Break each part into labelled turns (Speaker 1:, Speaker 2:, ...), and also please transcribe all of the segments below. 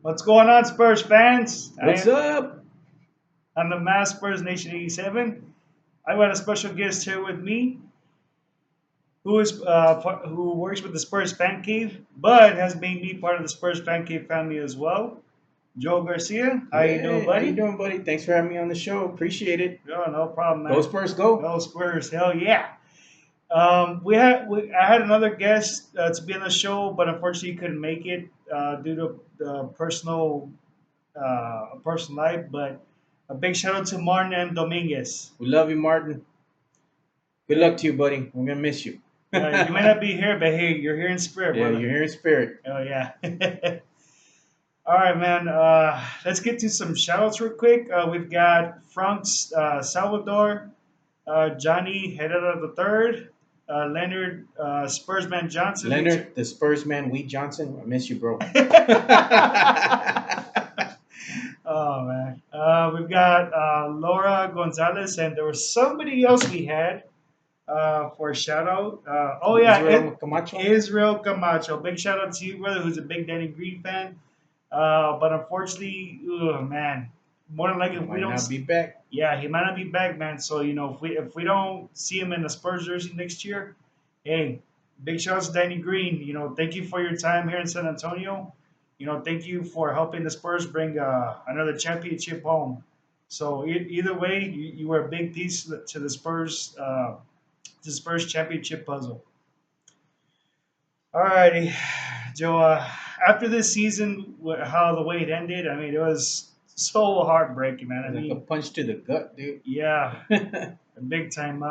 Speaker 1: What's going on, Spurs fans?
Speaker 2: What's up?
Speaker 1: I'm the Mass Spurs Nation 87. I've got a special guest here with me who works with the Spurs Fan Cave, but has made me part of the Spurs Fan Cave family as well. Joe Garcia, how you doing,
Speaker 2: Hey, how you
Speaker 1: buddy?
Speaker 2: doing, buddy? Thanks for having me on the show. Appreciate it.
Speaker 1: Oh, no problem,
Speaker 2: Go
Speaker 1: man.
Speaker 2: Spurs, go!
Speaker 1: Go Spurs, hell yeah! I had another guest to be on the show, but unfortunately he couldn't make it due to the personal life. But a big shout out to Martin and Dominguez.
Speaker 2: We love you, Martin. Good luck to you, buddy. We're gonna miss you.
Speaker 1: You may not be here, but hey, you're here in spirit,
Speaker 2: Yeah,
Speaker 1: brother.
Speaker 2: you're here in spirit.
Speaker 1: Oh yeah. All right, man. Let's get to some shout outs real quick. We've got Frank's Salvador, Johnny Herrera the third, Leonard Spursman Johnson.
Speaker 2: Leonard, the Spurs man, Wheat Johnson. I miss you, bro.
Speaker 1: Oh man, we've got Laura Gonzalez, and there was somebody else we had for a shout out. Oh yeah,
Speaker 2: Israel Camacho.
Speaker 1: Israel Camacho. Big shout out to you, brother, who's a big Danny Green fan. But unfortunately, man, more than likely if we
Speaker 2: Might
Speaker 1: don't.
Speaker 2: not be back.
Speaker 1: Yeah, he might not be back, man. So if we don't see him in the Spurs jersey next year, hey, big shout out to Danny Green. Thank you for your time here in San Antonio. Thank you for helping the Spurs bring another championship home. So either way, you were a big piece to the Spurs championship puzzle. Alrighty, Joe. After this season, how the way it ended, I mean, it was so heartbreaking, man. I
Speaker 2: Like a
Speaker 1: mean,
Speaker 2: punch to the gut, dude.
Speaker 1: yeah, big time.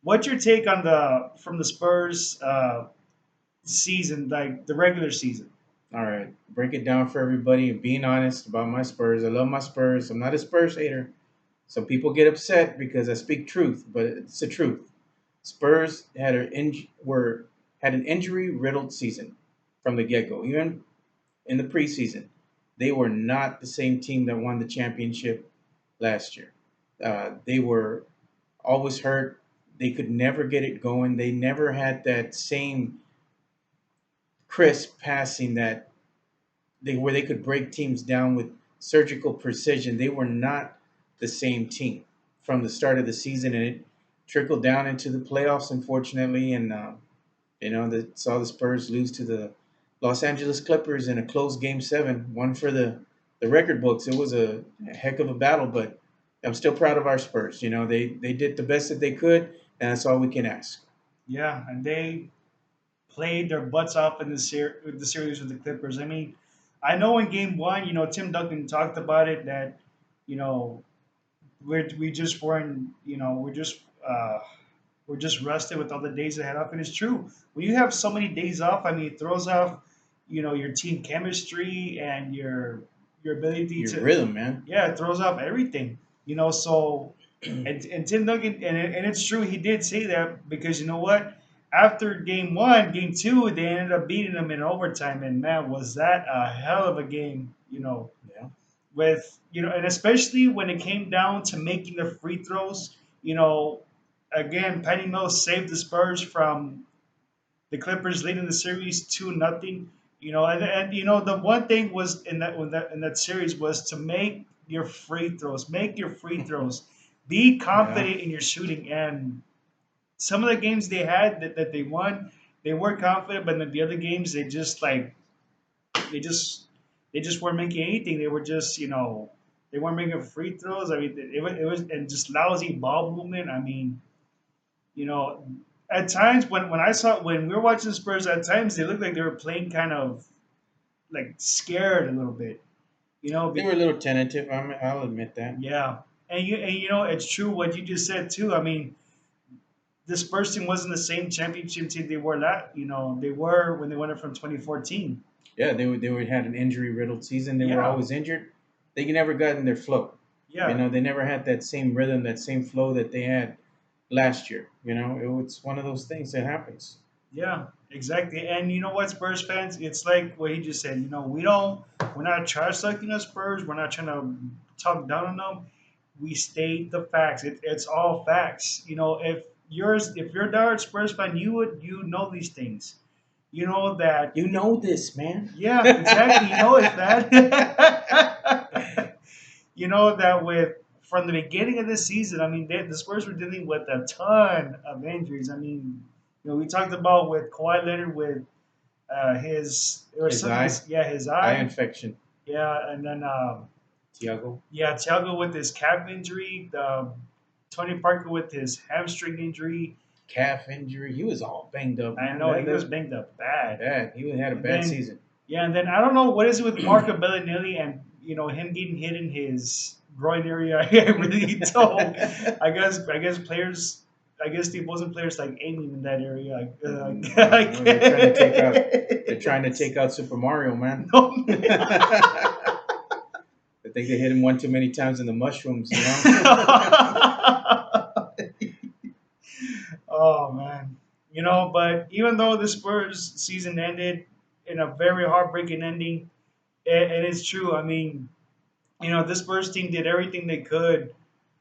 Speaker 1: What's your take on the from the Spurs season, like the regular season?
Speaker 2: All right, break it down for everybody. Being honest about my Spurs, I love my Spurs. I'm not a Spurs hater. Some people get upset because I speak truth, but it's the truth. Spurs had an injury riddled season from the get go. Even in the preseason, they were not the same team that won the championship last year. They were always hurt. They could never get it going. They never had that same crisp passing that they could break teams down with surgical precision. They were not the same team from the start of the season, and it trickled down into the playoffs, unfortunately. And saw the Spurs lose to the Los Angeles Clippers in a close Game 7, one for the record books. It was a heck of a battle, but I'm still proud of our Spurs. They did the best that they could, and that's all we can ask.
Speaker 1: Yeah, and they played their butts off in the series with the Clippers. I mean, I know in Game One, Tim Duncan talked about it that you know we just weren't, we're just rested with all the days ahead off. And it's true. When you have so many days off, I mean, it throws off, your team chemistry and your ability
Speaker 2: Your
Speaker 1: to,
Speaker 2: rhythm, man.
Speaker 1: yeah, it throws off everything. So, and Tim Duncan, and it's true, he did say that because you know what? After game one, game two, they ended up beating them in overtime, and man, was that a hell of a game,
Speaker 2: Yeah.
Speaker 1: with and especially when it came down to making the free throws. you know Again, Patty Mills saved the Spurs from the Clippers leading the series 2-0. And the one thing was in that series was to make your free throws, be
Speaker 2: Yeah.
Speaker 1: confident in your shooting. And some of the games they had that they won, they were confident, but then the other games they just they just weren't making anything. They were just they weren't making free throws. I mean, it was and just lousy ball movement. I mean, you know, at times when we were watching the Spurs, at times they looked like they were playing kind of like scared a little bit. You know,
Speaker 2: They were a little tentative. I'll admit that.
Speaker 1: yeah, and it's true what you just said too. I mean, the Spurs team wasn't the same championship team they were they were when they won it from 2014.
Speaker 2: Yeah, they had an injury riddled season. They were
Speaker 1: Yeah,
Speaker 2: always injured. They never got in their flow.
Speaker 1: yeah,
Speaker 2: They never had that same rhythm, that same flow that they had last year. It's one of those things that happens.
Speaker 1: yeah, exactly. And you know what, Spurs fans, it's like what he just said. We're not trash talking the Spurs. We're not trying to talk down on them. We state the facts. It's all facts. If you're a diehard Spurs fan, you know these things. You know that.
Speaker 2: You know this, man.
Speaker 1: Yeah, exactly. You know it's that. You know that with from the beginning of this season, I mean, the Spurs were dealing with a ton of injuries. I mean, we talked about with Kawhi Leonard with his or
Speaker 2: His
Speaker 1: something.
Speaker 2: eye,
Speaker 1: Yeah, his
Speaker 2: eye
Speaker 1: eye.
Speaker 2: infection.
Speaker 1: Yeah, and then
Speaker 2: Tiago,
Speaker 1: yeah, Tiago with his calf injury. Tony Parker with his hamstring injury.
Speaker 2: calf injury. He was all banged up,
Speaker 1: I
Speaker 2: man.
Speaker 1: know he was
Speaker 2: That
Speaker 1: banged up bad.
Speaker 2: bad. He had a
Speaker 1: And
Speaker 2: bad
Speaker 1: then
Speaker 2: season.
Speaker 1: yeah, and then I don't know what is it with Marco Bellinelli and him getting hit in his groin area. I really don't. I guess players. I guess the opposing players like aiming in that area.
Speaker 2: No, no, they're trying to take out. They're trying to take out Super Mario, man.
Speaker 1: No.
Speaker 2: I think they hit him one too many times in the mushrooms, you know.
Speaker 1: Oh man, but even though the Spurs season ended in a very heartbreaking ending, and it's true. I mean, this Spurs team did everything they could,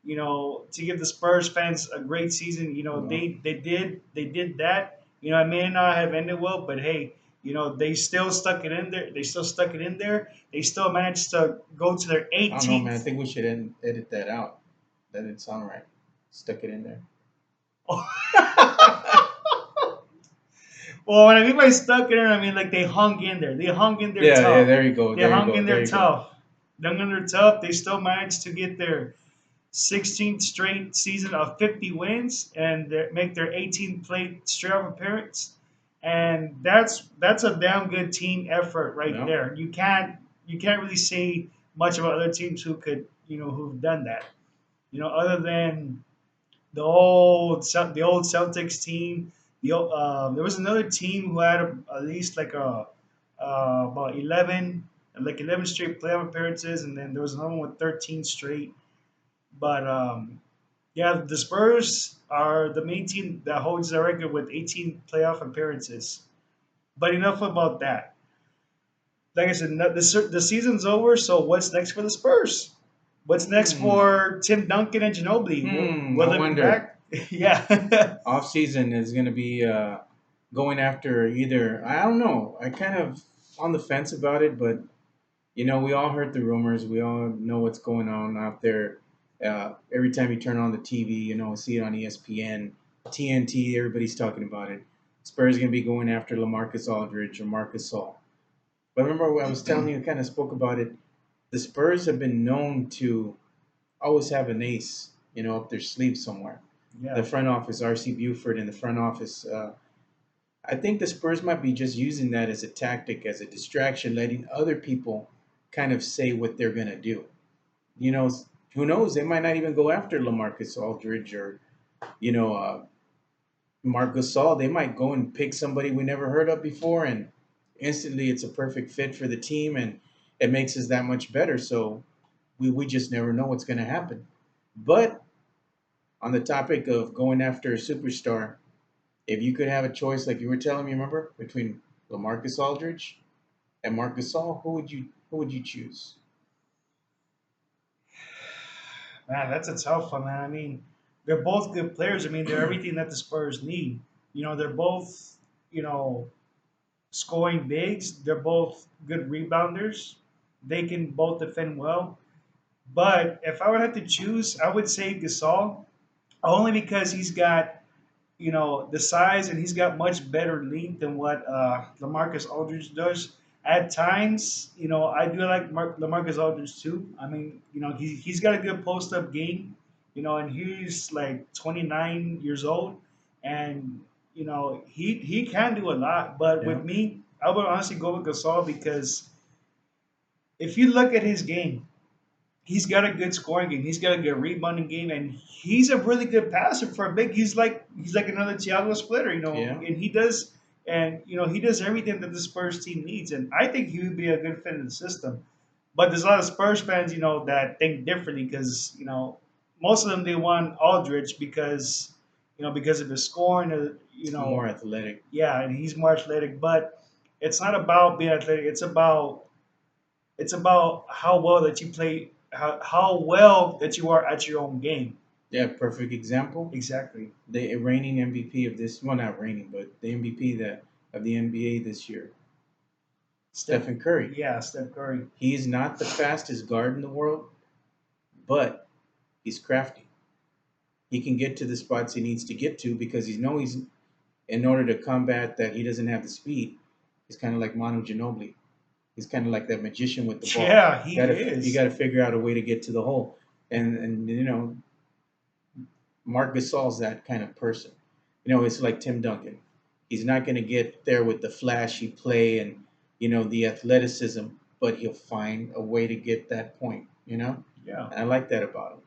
Speaker 1: to give the Spurs fans a great season.
Speaker 2: No,
Speaker 1: They did that. It may not have ended well, but hey, they still stuck it in there. They still stuck it in there. They still managed to go to their
Speaker 2: I don't know, man. I
Speaker 1: 18th.
Speaker 2: think we should edit that out. That didn't sound right. Stuck it in there.
Speaker 1: Well, when I mean by stuck in there, I mean like they hung in there. They hung in there
Speaker 2: Yeah, yeah.
Speaker 1: tough.
Speaker 2: There you go.
Speaker 1: They
Speaker 2: There you
Speaker 1: hung
Speaker 2: go.
Speaker 1: in
Speaker 2: There
Speaker 1: there
Speaker 2: you go.
Speaker 1: tough. They hung in there tough. They still managed to get their 16th straight season of 50 wins and make their 18th play straight off appearance. And that's a damn good team effort right
Speaker 2: No,
Speaker 1: there. You can't really say much about other teams who've done that. Other than the old Celtics team. There was another team who had at least like about 11 straight playoff appearances, and then there was another one with 13 straight. But yeah, the Spurs are the main team that holds the record with 18 playoff appearances. But enough about that. Like I said, the season's over. So what's next for the Spurs? What's next
Speaker 2: hmm.
Speaker 1: for Tim Duncan and Ginobili? Will
Speaker 2: I
Speaker 1: they be
Speaker 2: wonder.
Speaker 1: back? Yeah.
Speaker 2: Off season is going to be going after either. I don't know. I kind of on the fence about it, but we all heard the rumors. We all know what's going on out there. Every time you turn on the TV, see it on ESPN, TNT. Everybody's talking about it. Spurs going to be going after LaMarcus Aldridge or Marc Gasol. But remember, what I was telling you, kind of spoke about it. The Spurs have been known to always have an ace, up their sleeve somewhere. The
Speaker 1: Yeah.
Speaker 2: front office, RC Buford in the front office. I think the Spurs might be just using that as a tactic, as a distraction, letting other people kind of say what they're going to do. You know, who knows? They might not even go after LaMarcus Aldridge or, you know, uh, Marc Gasol. They might go and pick somebody we never heard of before, and instantly it's a perfect fit for the team, and it makes us that much better. So we just never know what's going to happen. But on the topic of going after a superstar, if you could have a choice, like you were telling me, remember, between LaMarcus Aldridge and Marc Gasol, who would you choose?
Speaker 1: Man, that's a tough one, man. I mean, they're both good players. I mean, they're everything that the Spurs need. They're both, you know, scoring bigs. They're both good rebounders. They can both defend well. But if I would have to choose, I would say Gasol, only because he's got the size, and he's got much better length than what LaMarcus Aldridge does. At times, I do like LaMarcus Aldridge too. I mean, he's got a good post up game, and he's like 29 years old, and he can do a lot. But
Speaker 2: Yeah,
Speaker 1: with me, I would honestly go with Gasol because if you look at his game, he's got a good scoring game. He's got a good rebounding game, and he's a really good passer for a big. He's like another Tiago Splitter,
Speaker 2: yeah,
Speaker 1: and he does everything that the Spurs team needs, and I think he would be a good fit in the system. But there's a lot of Spurs fans, that think differently because most of them they want Aldridge because of his scoring,
Speaker 2: more athletic.
Speaker 1: yeah, and he's more athletic. But it's not about being athletic. It's about how well that you play, how well that you are at your own game.
Speaker 2: Yeah, perfect example.
Speaker 1: Exactly.
Speaker 2: The reigning MVP of this, well, not reigning, but the MVP, the of the NBA this year?
Speaker 1: Steph,
Speaker 2: Stephen Curry.
Speaker 1: yeah, Steph Curry.
Speaker 2: He is not the fastest guard in the world, but he's crafty. He can get to the spots he needs to get to because he's in order to combat that he doesn't have the speed. He's kind of like Manu Ginobili. He's kind of like that magician with the ball.
Speaker 1: Yeah, he
Speaker 2: You
Speaker 1: is.
Speaker 2: got to figure out a way to get to the hole, and Marc Gasol's that kind of person. It's like Tim Duncan. He's not going to get there with the flashy play and the athleticism, but he'll find a way to get that point.
Speaker 1: Yeah,
Speaker 2: And I like that about him.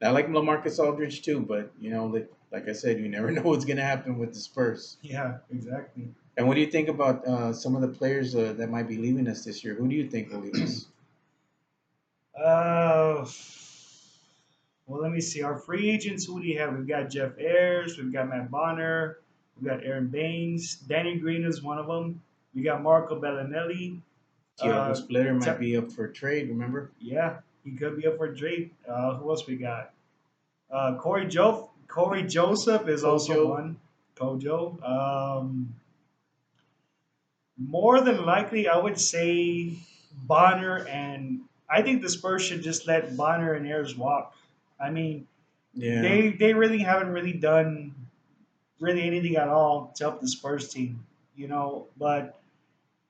Speaker 2: I like LaMarcus Aldridge too, but like I said, you never know what's going to happen with the Spurs.
Speaker 1: yeah, exactly.
Speaker 2: And what do you think about some of the players that might be leaving us this year? Who do you think will leave us?
Speaker 1: Uh, well, let me see. Our free agents, who do you have? We've got Jeff Ayers, we've got Matt Bonner, we've got Aaron Baines. Danny Green is one of them. We got Marco Bellinelli.
Speaker 2: Tiago
Speaker 1: Uh,
Speaker 2: Splitter might
Speaker 1: Te-
Speaker 2: be up for trade. Remember?
Speaker 1: yeah, he could be up for trade. Who else we got? Corey Joseph is also
Speaker 2: Kojo.
Speaker 1: one. Kojo. More than likely, I would say Bonner, and I think the Spurs should just let Bonner and Ayers walk. I mean,
Speaker 2: Yeah.
Speaker 1: they really haven't really done really anything at all to help the Spurs team, But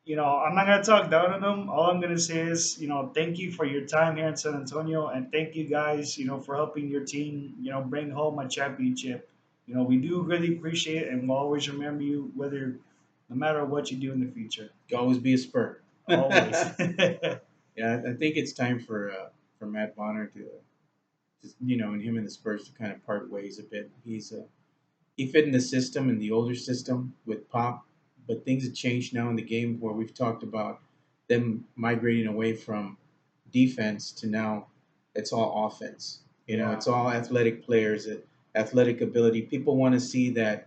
Speaker 1: I'm not gonna talk down on them. All I'm gonna say is, thank you for your time here in San Antonio, and thank you guys, for helping your team, bring home a championship. We do really appreciate it, and we'll always remember you, no matter what you do in the future.
Speaker 2: You always be a Spur.
Speaker 1: Always.
Speaker 2: Yeah, I think it's time for Matt Bonner to just and him and the Spurs to kind of part ways a bit. He fit in the system in the older system with Pop, but things have changed now in the game where we've talked about them migrating away from defense to now it's all offense.
Speaker 1: Yeah,
Speaker 2: It's all athletic players, athletic ability. People want to see that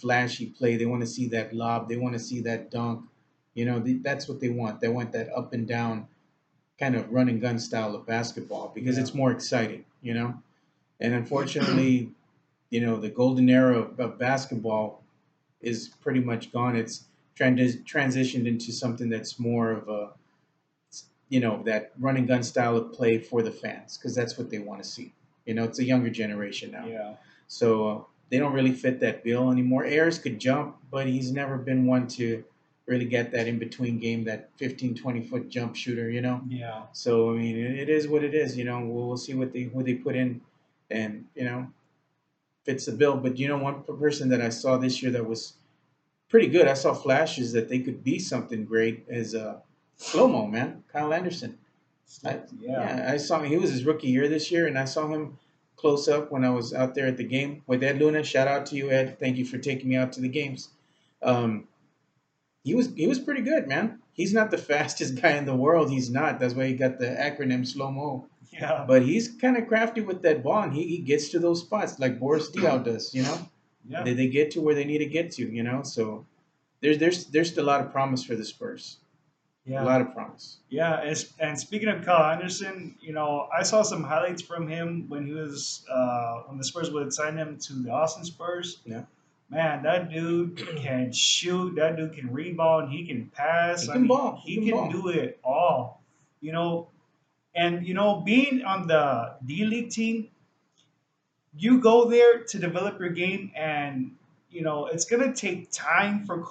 Speaker 2: flashy play. They want to see that lob. They want to see that dunk. That's what they want. They want that up and down kind of run and gun style of basketball because
Speaker 1: yeah,
Speaker 2: it's more exciting. And unfortunately, the golden era of basketball is pretty much gone. It's transitioned into something that's more of that run and gun style of play for the fans because that's what they want to see. It's a younger generation now.
Speaker 1: yeah,
Speaker 2: So they don't really fit that bill anymore. Ayers could jump, but he's never been one to really get that in between game, that 15, 20-foot jump shooter.
Speaker 1: yeah,
Speaker 2: So, I mean, it is what it is. We'll see who they put in and, fits the bill. But, one person that I saw this year that was pretty good, I saw flashes that they could be something great is slow mo, man, Kyle Anderson.
Speaker 1: yeah,
Speaker 2: Yeah, I saw him. He was his rookie year this year, and I saw him close up when I was out there at the game with Ed Luna. Shout out to you, Ed. Thank you for taking me out to the games. Um, he was pretty good, man. He's not the fastest guy in the world. He's not. That's why he got the acronym slow mo.
Speaker 1: yeah,
Speaker 2: But he's kind of crafty with that ball, and he gets to those spots like Boris Diaw does.
Speaker 1: yeah,
Speaker 2: They get to where they need to get to. So there's still a lot of promise for the Spurs. A
Speaker 1: yeah.
Speaker 2: lot of promise.
Speaker 1: Yeah, and speaking of Kyle Anderson, I saw some highlights from him when he was when the Spurs would sign him to the Austin Spurs.
Speaker 2: Yeah,
Speaker 1: Man, that dude can shoot. That dude can rebound. He can pass.
Speaker 2: he
Speaker 1: I
Speaker 2: can
Speaker 1: mean,
Speaker 2: ball. He
Speaker 1: he
Speaker 2: can
Speaker 1: can
Speaker 2: ball.
Speaker 1: do it all. You know, and being on the D League team, you go there to develop your game, and it's gonna take time for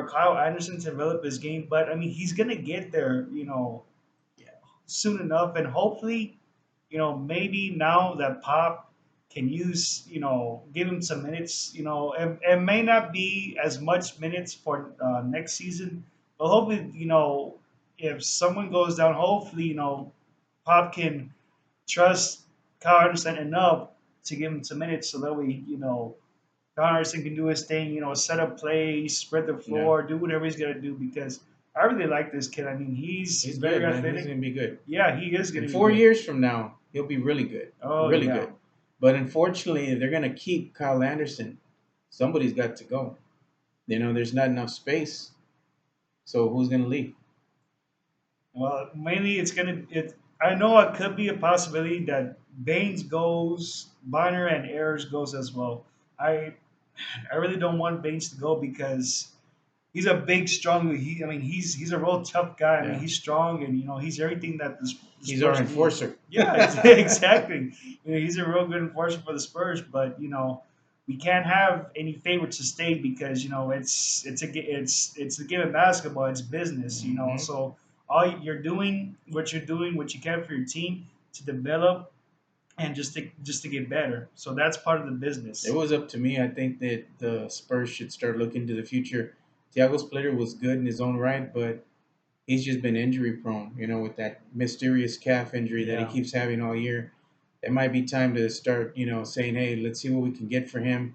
Speaker 1: Kyle Anderson to develop his game. But I mean, he's gonna get there. Soon enough, and hopefully, maybe now that Pop can use, give him some minutes. It may not be as much minutes for next season, but hopefully, if someone goes down, hopefully, Pop can trust Kyle Anderson enough to give him some minutes, so that way, Kyle Anderson can do his thing, set up plays, spread the
Speaker 2: Yeah.
Speaker 1: floor, do whatever he's gonna do, because I really like this kid. I mean, he's
Speaker 2: He's
Speaker 1: very
Speaker 2: good, man. He's
Speaker 1: athletic.
Speaker 2: gonna be good.
Speaker 1: Yeah, he is
Speaker 2: In
Speaker 1: going to be
Speaker 2: four
Speaker 1: good.
Speaker 2: years from now, he'll be really good.
Speaker 1: Oh
Speaker 2: Really
Speaker 1: yeah,
Speaker 2: good. But unfortunately, they're gonna keep Kyle Anderson. Somebody's got to go. There's not enough space. So who's gonna leave?
Speaker 1: well, mainly it's gonna. It. I know it could be a possibility that Baines goes, Bonner and Ayers goes as well. I I really don't want Baines to go because he's a big, strong. I mean, he's a real tough guy. I mean,
Speaker 2: Yeah,
Speaker 1: he's strong, and he's everything that the
Speaker 2: he's our
Speaker 1: Spurs need.
Speaker 2: enforcer.
Speaker 1: Yeah, exactly. He's a real good enforcer for the Spurs, but we can't have any favorites to stay because it's a game of basketball. It's business,
Speaker 2: Hmm.
Speaker 1: So all you're doing, what you can for your team to develop and just to get better. So that's part of the
Speaker 2: It
Speaker 1: business.
Speaker 2: was up to me. I think that the Spurs should start looking to the future. Tiago Splitter was good in his own right, but he's just been injury prone, with that mysterious calf injury that he
Speaker 1: Yeah,
Speaker 2: keeps having all year. It might be time to start, saying, hey, let's see what we can get for him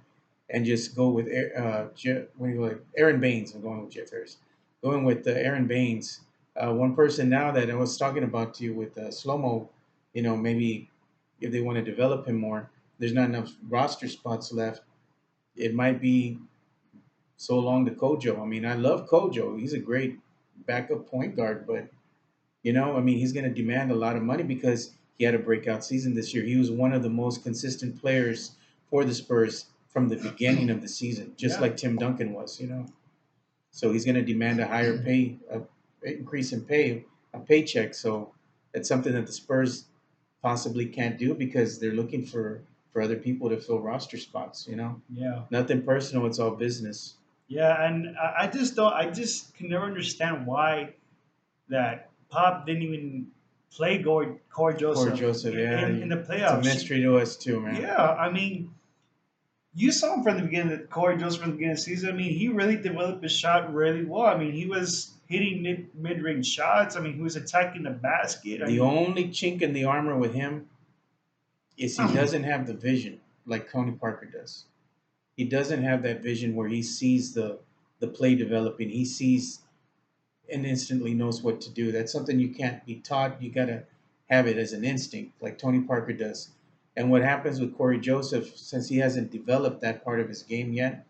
Speaker 2: and just go with what do you like? Aaron Baines. I'm going with Jeff Harris. Going with Aaron Baines. One person now that I was talking about to you with Slow-Mo, maybe if they want to develop him more, there's not enough roster spots left. It might be so long to Kojo. I mean, I love Kojo. He's a great backup point guard, but I mean, he's going to demand a lot of money because he had a breakout season this year. He was one of the most consistent players for the Spurs from the beginning of the season, just
Speaker 1: yeah,
Speaker 2: like Tim Duncan was. So he's going to demand a higher increase in pay, a paycheck. So it's something that the Spurs possibly can't do because they're looking for other people to fill roster spots.
Speaker 1: yeah.
Speaker 2: Nothing personal. It's all business.
Speaker 1: Yeah, and I just don't. I just can never understand why that Pop didn't even play Corey
Speaker 2: Corey
Speaker 1: Joseph
Speaker 2: Joseph, yeah,
Speaker 1: in the
Speaker 2: it's a
Speaker 1: playoffs.
Speaker 2: mystery to us too, man.
Speaker 1: Yeah, I mean, you saw him from the beginning. That Corey Joseph from the beginning of the season. I mean, he really developed his shot really well. I mean, he was hitting mid range shots. I mean, he was attacking the basket. I
Speaker 2: The
Speaker 1: mean,
Speaker 2: only chink in the armor with him is he doesn't have the vision like Tony Parker does. He doesn't have that vision where he sees the play developing. He sees and instantly knows what to do. That's something you can't be taught. You gotta have it as an instinct, like Tony Parker does. And what happens with Corey Joseph, since he hasn't developed that part of his game yet,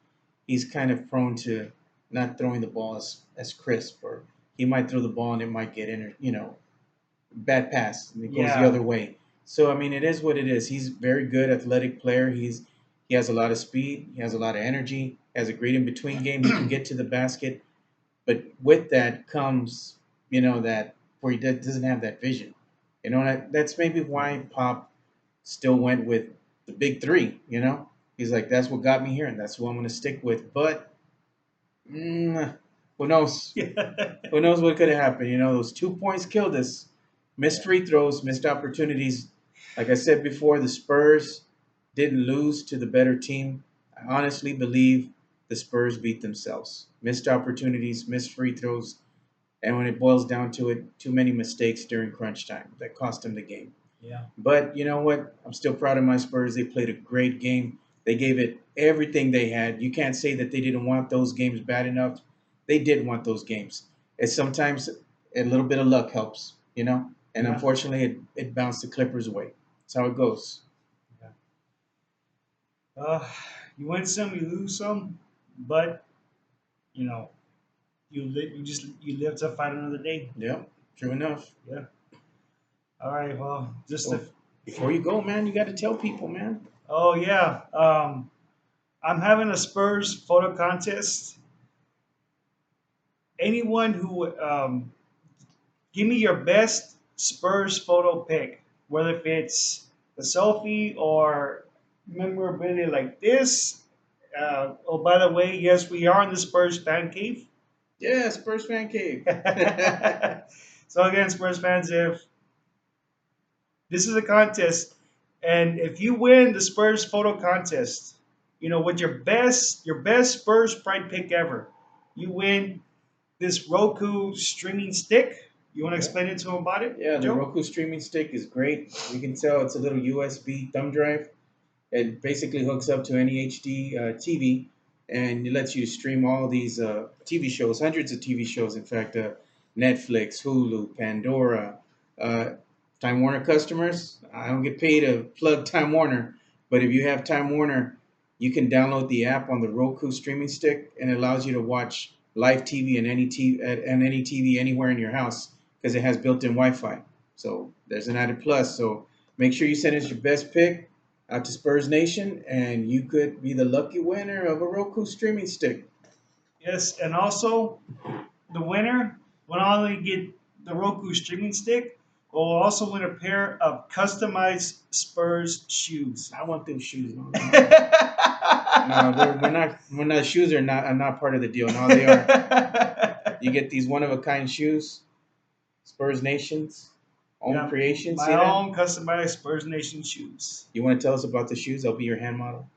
Speaker 2: he's kind of prone to not throwing the ball as crisp, or he might throw the ball and it might get bad pass and it goes the
Speaker 1: yeah,
Speaker 2: other way. So I mean, it is what it is. He's a very good athletic player. He has a lot of speed. He has a lot of energy. Has a great in between game. He can get to the basket, but with that comes that where he doesn't have that vision. That's maybe why Pop still went with the big three. He's like, that's what got me here, and that's who I'm going to stick with. But who knows?
Speaker 1: yeah,
Speaker 2: Who knows what could have happened? Those 2 points killed us. Missed free throws, missed opportunities. Like I said before, the Spurs didn't lose to the better team. I honestly believe the Spurs beat themselves. Missed opportunities, missed free throws, and when it boils down to it, too many mistakes during crunch time that cost them the game.
Speaker 1: yeah,
Speaker 2: But you know what? I'm still proud of my Spurs. They played a great game. They gave it everything they had. You can't say that they didn't want those games bad enough. They did want those games. It's sometimes a little bit of luck helps. And
Speaker 1: yeah.
Speaker 2: unfortunately, it bounced the Clippers away. That's how it goes.
Speaker 1: Yeah. Uh, you win some, you lose some, but you know you live to fight another day.
Speaker 2: Yep, true enough.
Speaker 1: Yeah. All right. Well, just
Speaker 2: So before you go, man, you got to tell people, man.
Speaker 1: oh yeah. I'm having a Spurs photo contest. Anyone who give me your best Spurs photo pic, whether if it's a selfie or memorabilia like this. Oh, by the way, yes, we are in the Spurs Fan Cave.
Speaker 2: Yeah, Spurs Fan Cave.
Speaker 1: So again, Spurs fans, if this is a contest, and if you win the Spurs photo contest, with your best Spurs pride pick ever, you win this Roku streaming stick. You want to
Speaker 2: Yeah.
Speaker 1: explain it to him about it,
Speaker 2: Yeah, the
Speaker 1: Joe?
Speaker 2: Roku streaming stick is great. You can tell it's a little USB thumb drive. It basically hooks up to any HD TV, and it lets you stream all these TV shows, hundreds of TV shows. In fact, Netflix, Hulu, Pandora. Uh, Time Warner customers, I don't get paid to plug Time Warner, but if you have Time Warner, you can download the app on the Roku streaming stick, and it allows you to watch live TV and any TV anywhere in your house because it has built-in Wi-Fi. So there's an added plus. So make sure you send us your best pick out to Spurs Nation, and you could be the lucky winner of a Roku streaming stick.
Speaker 1: Yes, and also the winner will not only get the Roku streaming stick, but will also win a pair of customized Spurs shoes.
Speaker 2: I want them shoes. No, no, no. No,
Speaker 1: All
Speaker 2: we're not. Shoes are not part of the deal. No, they are. You get these one of a kind shoes, Spurs Nation's own
Speaker 1: yeah,
Speaker 2: creation.
Speaker 1: my
Speaker 2: See that?
Speaker 1: own customized Spurs Nation shoes.
Speaker 2: You want to tell us about the shoes? I'll be your hand model.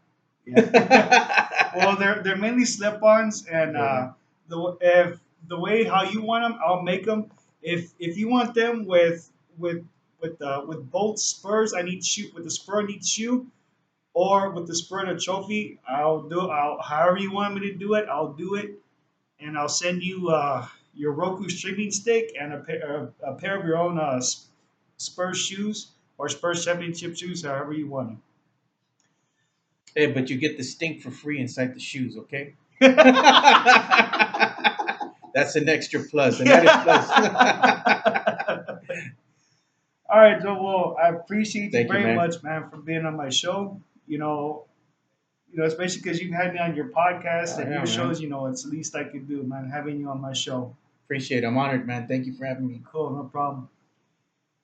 Speaker 1: Yeah. Well, they're mainly slip-ons, and
Speaker 2: Yeah.
Speaker 1: the if the way how you want them, I'll make them. If you want them with both spurs, I need shoe with the spur needs shoe, or with the spur and a trophy, I'll however you want me to do it, I'll do it, and I'll send you your Roku streaming stick and a pair of your own Spurs shoes or Spurs championship shoes, however you want
Speaker 2: Hey, but you get the stink for free inside the shoes, okay?
Speaker 1: them.
Speaker 2: That's an extra plus, an added plus.
Speaker 1: All right, Joe. Well, I appreciate you
Speaker 2: Thank you,
Speaker 1: very
Speaker 2: man.
Speaker 1: much, man, for being on my show. Especially because you've had me on your podcast
Speaker 2: Oh
Speaker 1: and
Speaker 2: yeah,
Speaker 1: your
Speaker 2: man.
Speaker 1: shows. It's the least I could do, man. Having you on my show.
Speaker 2: Appreciate it. I'm honored, man. Thank you for having me.
Speaker 1: Cool, no problem.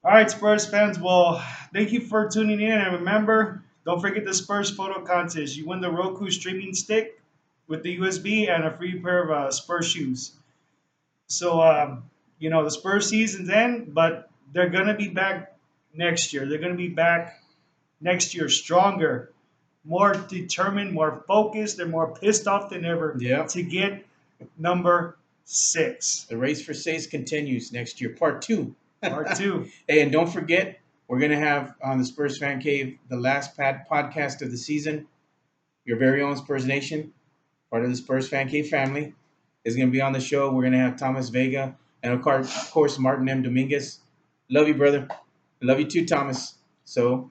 Speaker 1: All right, Spurs fans. Well, thank you for tuning in, and remember, don't forget the Spurs photo contest. You win the Roku streaming stick with the USB and a free pair of Spurs shoes. So, the Spurs season's end, but they're gonna be back next year. They're gonna be back next year stronger, more determined, more focused. They're more pissed off than ever
Speaker 2: Yeah.
Speaker 1: to get number 6.
Speaker 2: The race for saves continues next year, part two.
Speaker 1: Part 2.
Speaker 2: Hey, and don't forget, we're gonna have on the Spurs Fan Cave the last podcast of the season. Your very own Spurs Nation, part of the Spurs Fan Cave family, is gonna be on the show. We're gonna have Thomas Vega and of course Martin M. Dominguez. Love you, brother. Love you too, Thomas. So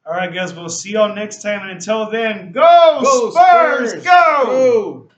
Speaker 1: All right, guys, we'll see y'all next time. And until then, go
Speaker 2: go
Speaker 1: Spurs,
Speaker 2: Spurs,
Speaker 1: go!
Speaker 2: go!